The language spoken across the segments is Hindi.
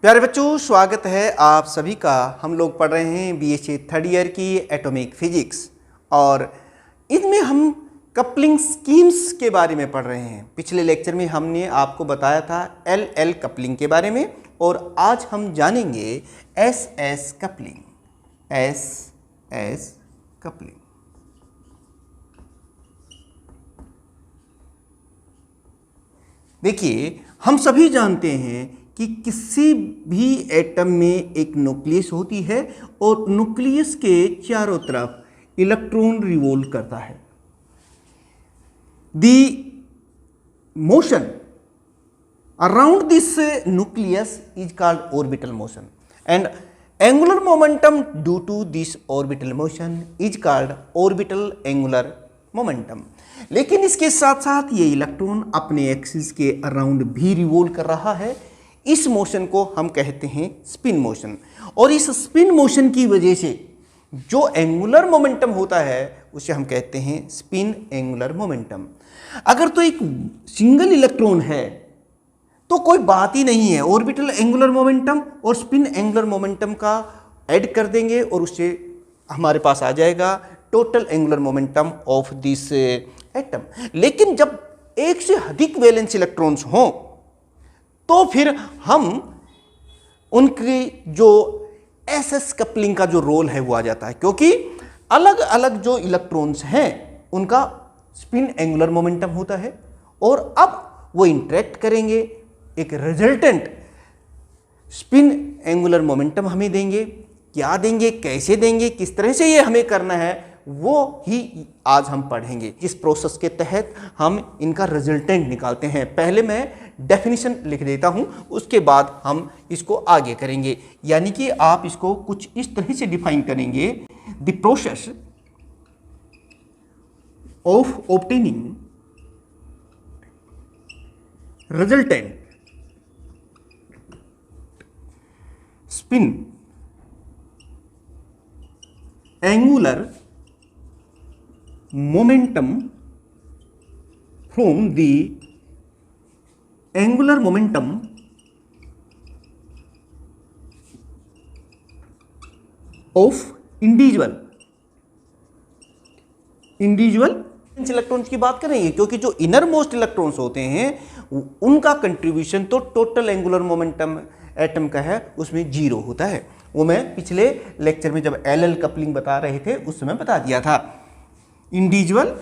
प्यारे बच्चों, स्वागत है आप सभी का। हम लोग पढ़ रहे हैं बीएससी थर्ड ईयर की एटॉमिक फिजिक्स और इसमें हम कपलिंग स्कीम्स के बारे में पढ़ रहे हैं। पिछले लेक्चर में हमने आपको बताया था एल कपलिंग के बारे में और आज हम जानेंगे एस कपलिंग। एस कपलिंग देखिए, हम सभी जानते हैं कि किसी भी एटम में एक न्यूक्लियस होती है और न्यूक्लियस के चारों तरफ इलेक्ट्रॉन रिवॉल्व करता है। The motion around this nucleus is called orbital motion and angular momentum due to this orbital motion is called orbital angular momentum. लेकिन इसके साथ साथ ये इलेक्ट्रॉन अपने एक्सिस के अराउंड भी रिवॉल्व कर रहा है। इस मोशन को हम कहते हैं स्पिन मोशन और इस स्पिन मोशन की वजह से जो एंगुलर मोमेंटम होता है उसे हम कहते हैं स्पिन एंगुलर मोमेंटम। अगर तो एक सिंगल इलेक्ट्रॉन है तो कोई बात ही नहीं है, ऑर्बिटल एंगुलर मोमेंटम और स्पिन एंगुलर मोमेंटम का ऐड कर देंगे और उससे हमारे पास आ जाएगा total angular momentum of this atom. लेकिन जब एक से अधिक वैलेंस इलेक्ट्रॉन्स हों तो फिर हम उनकी जो एस कपलिंग का जो रोल है वो आ जाता है, क्योंकि अलग अलग जो इलेक्ट्रॉन्स हैं उनका स्पिन एंगुलर मोमेंटम होता है और अब वो इंटरेक्ट करेंगे, एक रिजल्टेंट स्पिन एंगुलर मोमेंटम हमें देंगे। क्या देंगे, कैसे देंगे, किस तरह से ये हमें करना है, वो ही आज हम पढ़ेंगे। इस प्रोसेस के तहत हम इनका रिजल्टेंट निकालते हैं। पहले मैं डेफिनेशन लिख देता हूं, उसके बाद हम इसको आगे करेंगे। यानी कि आप इसको कुछ इस तरह से डिफाइन करेंगे, the process of obtaining resultant spin angular momentum from the angular momentum of individual electrons की बात करेंगे, क्योंकि जो इनर मोस्ट इलेक्ट्रॉन्स होते हैं उनका कंट्रीब्यूशन तो टोटल एंगुलर मोमेंटम एटम का है उसमें 0 होता है। वो मैं पिछले लेक्चर में जब एल कपलिंग बता रहे थे उस समय बता दिया था। इंडिविजुअल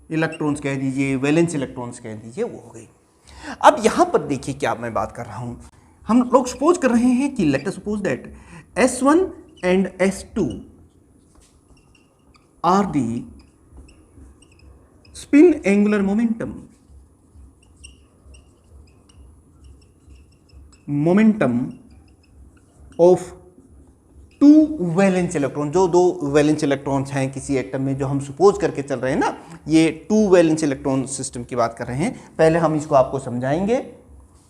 इलेक्ट्रॉन्स कह दीजिए, वैलेंस इलेक्ट्रॉन्स कह दीजिए, वो हो गई। अब यहां पर देखिए क्या मैं बात कर रहा हूं। हम लोग सपोज कर रहे हैं कि let us suppose that S1 and S2 are the spin angular momentum of two valence electron. जो दो वैलेंस इलेक्ट्रॉन्स हैं किसी एटम में, जो हम सपोज करके चल रहे हैं ना, ये टू वैलेंस इलेक्ट्रॉन सिस्टम की बात कर रहे हैं। पहले हम इसको आपको समझाएंगे।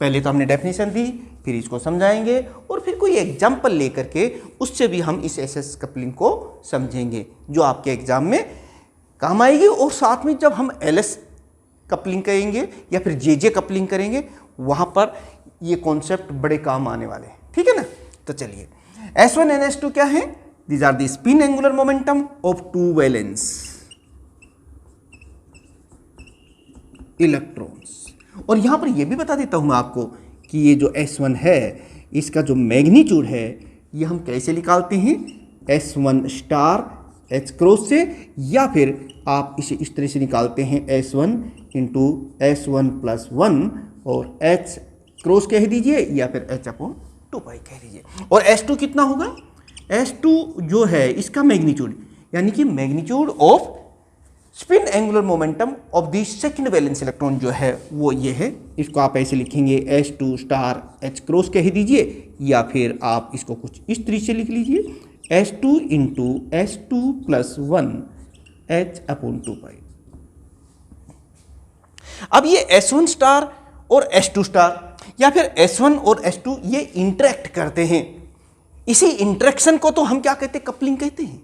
पहले तो हमने डेफिनेशन दी, फिर इसको समझाएंगे और फिर कोई एग्जाम्पल लेकर के उससे भी हम इस एस कपलिंग को समझेंगे जो आपके एग्जाम में काम आएगी। और साथ में जब हम LS कपलिंग करेंगे या फिर JJ कपलिंग करेंगे वहां पर ये कॉन्सेप्ट बड़े काम आने वाले हैं। ठीक है ना। तो चलिए, S1 and S2 क्या है? These are the spin angular momentum of two valence electrons। और यहां पर यह भी बता देता हूं मैं आपको कि ये जो S1 है इसका जो मैग्नीट्यूड है ये हम कैसे निकालते हैं, S1 स्टार H क्रॉस से, या फिर आप इसे इस तरह से निकालते हैं S1 इंटू S1 प्लस 1 और H क्रॉस कह दीजिए या फिर H अपॉन 2 कह दीजिए। और S2 कितना होगा? S2 जो है इसका मैग्नीट्यूड, यानी कि magnitude off spin angular momentum of the second valence electron जो है वो ये है। इसको आप ऐसे लिखेंगे S2 स्टार H क्रॉस कह दीजिए या फिर आप इसको कुछ इस तरीके से लिख लीजिए, S2 into S2 plus 1 H upon 2 अब ये S1 स्टार और S2 स्टार या फिर S1 और S2 ये इंटरेक्ट करते हैं। इसी इंटरेक्शन को तो हम क्या कहते हैं, कपलिंग कहते हैं।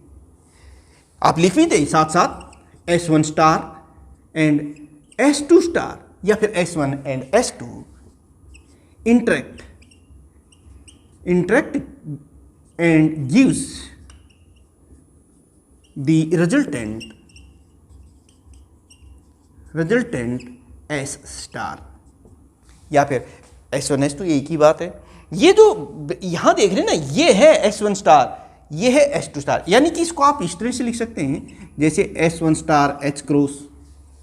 आप लिख भी दें साथ साथ S1 star and S2 star या फिर S1 and S2 interact and gives the resultant S star, या फिर S1 S2, एक ही बात है। ये जो यहां देख रहे हैं ना, ये है S1 स्टार, ये है S2 स्टार, यानी कि इसको आप इस तरह से लिख सकते हैं जैसे S1 स्टार H क्रॉस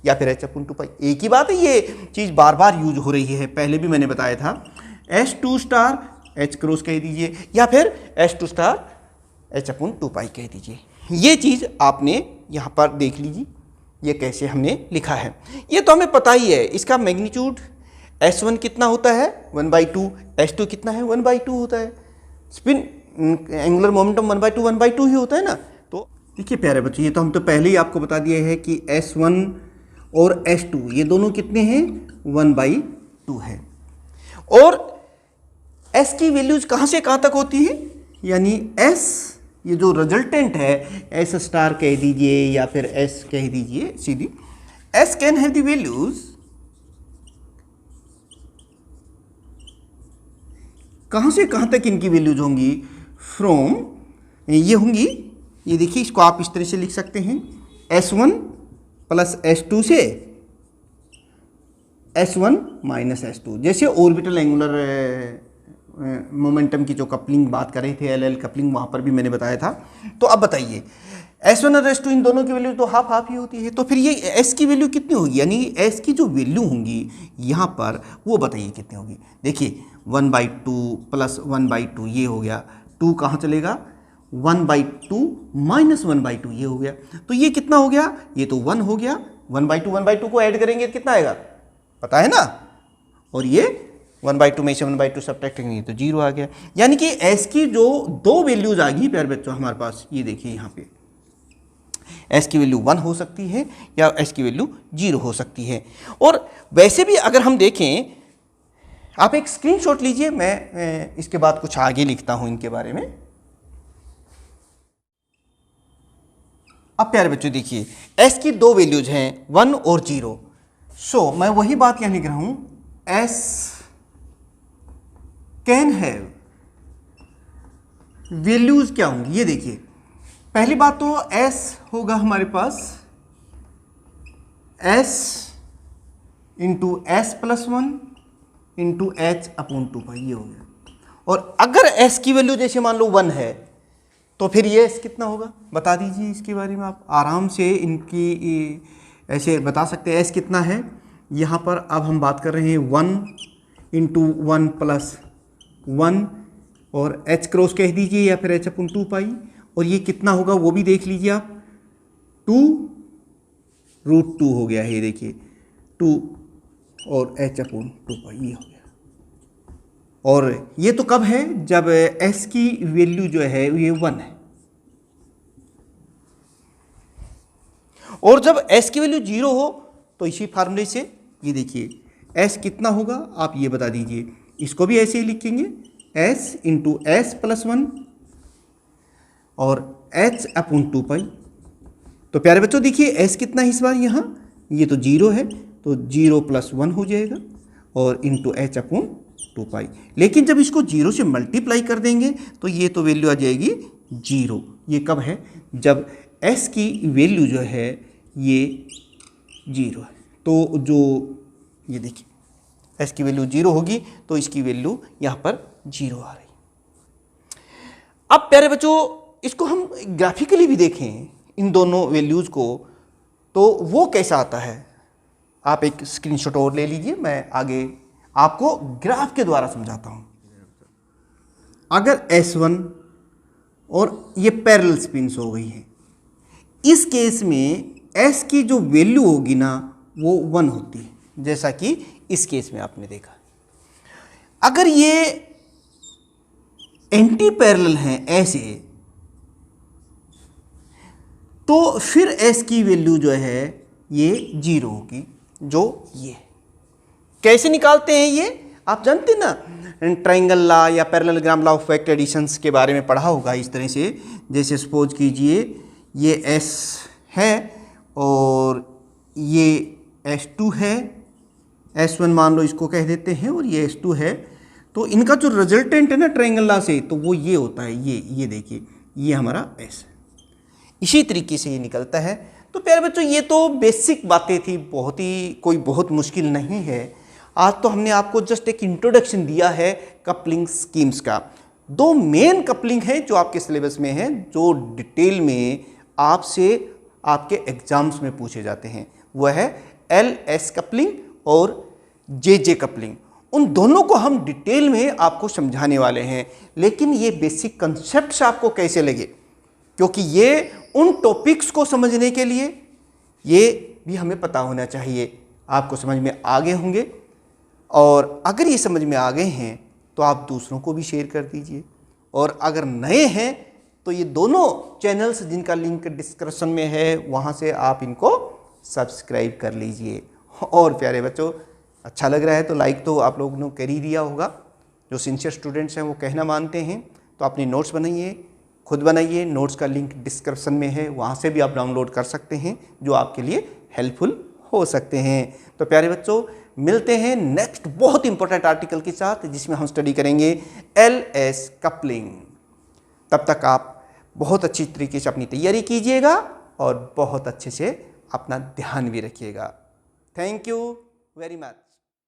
या फिर H/2π, एक ही बात है। ये चीज़ बार बार यूज हो रही है, पहले भी मैंने बताया था। S2 स्टार H क्रॉस कह दीजिए या फिर S2 स्टार H/2π कह दीजिए। ये चीज़ आपने यहाँ पर देख लीजिए, ये कैसे हमने लिखा है। ये तो हमें पता ही है, इसका मैग्नीट्यूड S1 कितना होता है 1/2, S2 कितना है 1/2 होता है, स्पिन एंगुलर मोमेंटम 1/2 ही होता है ना। तो देखिए प्यारे बच्चों, ये तो हम तो पहले ही आपको बता दिया है कि S1 और S2 ये दोनों कितने हैं 1/2 है। और S की वैल्यूज कहाँ से कहाँ तक होती है, यानी S ये जो रिजल्टेंट है S स्टार कह दीजिए या फिर S कह दीजिए सीधी, S can have the values कहाँ से कहाँ तक इनकी वैल्यूज होंगी, फ्रॉम ये होंगी, ये देखिए इसको आप इस तरह से लिख सकते हैं S1 प्लस S2 से S1 माइनस S2, जैसे ऑर्बिटल एंगुलर मोमेंटम की जो कपलिंग बात कर रहे थे, एल कपलिंग, वहाँ पर भी मैंने बताया था। तो अब बताइए S1 और S2 इन दोनों की वैल्यू तो हाफ हाफ ही होती है, तो फिर ये S की वैल्यू कितनी होगी, यानी S की जो वैल्यू होंगी यहाँ पर वो बताइए कितनी होगी। देखिए 1/2 प्लस 1/2 ये हो गया, 2 कहाँ चलेगा 1/2 माइनस 1/2 ये हो गया, तो ये कितना हो गया, ये तो 1 हो गया। 1/2 को ऐड करेंगे कितना आएगा पता है ना, और ये 1/2 में से 1/2 सब्ट्रैक्ट करेंगे तो 0 आ गया। यानी कि S की जो दो वैल्यूज आ गई प्यारे बच्चों हमारे पास, ये देखिए यहाँ पे S की वैल्यू 1 हो सकती है या S की वैल्यू 0 हो सकती है। और वैसे भी अगर हम देखें, आप एक स्क्रीनशॉट लीजिए, मैं इसके बाद कुछ आगे लिखता हूं इनके बारे में। अब प्यारे बच्चों देखिए S की दो वैल्यूज हैं 1 और 0, सो मैं वही बात यहाँ लिख रहा हूं, S कैन हैव वैल्यूज क्या होंगी, ये देखिए पहली बात तो S होगा हमारे पास S into S+1 into H/2π ये हो गया। और अगर S की वैल्यू जैसे मान लो 1 है तो फिर ये S कितना होगा बता दीजिए, इसके बारे में आप आराम से इनकी ऐसे बता सकते हैं। S कितना है यहाँ पर, अब हम बात कर रहे हैं 1 इंटू 1 प्लस 1 और H क्रॉस कह दीजिए या फिर H/2π, और ये कितना होगा वो भी देख लीजिए आप, 2√2 हो गया है, ये देखिए 2 और H/2π ये हो गया। और ये तो कब है, जब S की वैल्यू जो है ये 1 है, और जब S की वैल्यू 0 हो तो इसी फार्मूले से ये देखिए S कितना होगा आप ये बता दीजिए। इसको भी ऐसे ही लिखेंगे S इंटू S+1 और H/2π। तो प्यारे बच्चों देखिए S कितना है इस बार यहाँ, ये तो 0 है तो 0 + 1 हो जाएगा और इंटू H/2π। लेकिन जब इसको 0 से मल्टीप्लाई कर देंगे तो ये तो वैल्यू आ जाएगी 0। ये कब है, जब S की वैल्यू जो है ये 0 है, तो जो ये देखिए S की वैल्यू 0 होगी तो इसकी वैल्यू यहाँ पर 0 आ रही। अब प्यारे बच्चों इसको हम ग्राफिकली भी देखें इन दोनों वैल्यूज़ को, तो वो कैसा आता है। आप एक स्क्रीनशॉट और ले लीजिए, मैं आगे आपको ग्राफ के द्वारा समझाता हूँ। अगर S1 और ये पैरेलल स्पिन्स हो गई है, इस केस में S की जो वैल्यू होगी ना वो 1 होती है, जैसा कि इस केस में आपने देखा। अगर ये एंटी पैरेलल हैं ऐसे, तो फिर S की वैल्यू जो है ये 0 होगी, जो ये कैसे निकालते हैं ये आप जानते हैं ना, ट्रायंगल लॉ या parallelogram law of factor additions के बारे में पढ़ा होगा इस तरह से। जैसे सपोज कीजिए ये S है और ये S2 है, S1 मान लो इसको कह देते हैं और ये S2 है। तो इनका जो रिजल्टेंट है ना ट्रायंगल से, तो वो ये होता है, ये देखिए, ये हमारा S है। इसी तरीके से ये निकलता है। तो प्यारे बच्चों, ये तो बेसिक बातें थी, बहुत ही कोई बहुत मुश्किल नहीं है। आज तो हमने आपको जस्ट एक इंट्रोडक्शन दिया है कपलिंग स्कीम्स का। दो मेन कपलिंग है जो आपके सिलेबस में है, जो डिटेल में आपसे आपके एग्जाम्स में पूछे जाते हैं। वह है LS कपलिंग और JJ कपलिंग। उन दोनों को हम डिटेल में आपको समझाने वाले हैं। लेकिन ये बेसिक कंसेप्ट्स आपको कैसे लगे, क्योंकि ये उन टॉपिक्स को समझने के लिए ये भी हमें पता होना चाहिए। आपको समझ में आ गए होंगे, और अगर ये समझ में आ गए हैं तो आप दूसरों को भी शेयर कर दीजिए। और अगर नए हैं तो ये दोनों चैनल्स जिनका लिंक डिस्क्रिप्शन में है, वहाँ से आप इनको सब्सक्राइब कर लीजिए। और प्यारे बच्चों, अच्छा लग रहा है तो लाइक तो आप लोगों ने कर ही दिया होगा। जो सिंसियर स्टूडेंट्स हैं वो कहना मानते हैं। तो अपनी नोट्स बनाइए, खुद बनाइए। नोट्स का लिंक डिस्क्रिप्शन में है, वहाँ से भी आप डाउनलोड कर सकते हैं, जो आपके लिए हेल्पफुल हो सकते हैं। तो प्यारे बच्चों, मिलते हैं नेक्स्ट बहुत इंपॉर्टेंट आर्टिकल के साथ, जिसमें हम स्टडी करेंगे LS कपलिंग। तब तक आप बहुत अच्छी तरीके से अपनी तैयारी कीजिएगा और बहुत अच्छे से अपना ध्यान भी रखिएगा। Thank you very much.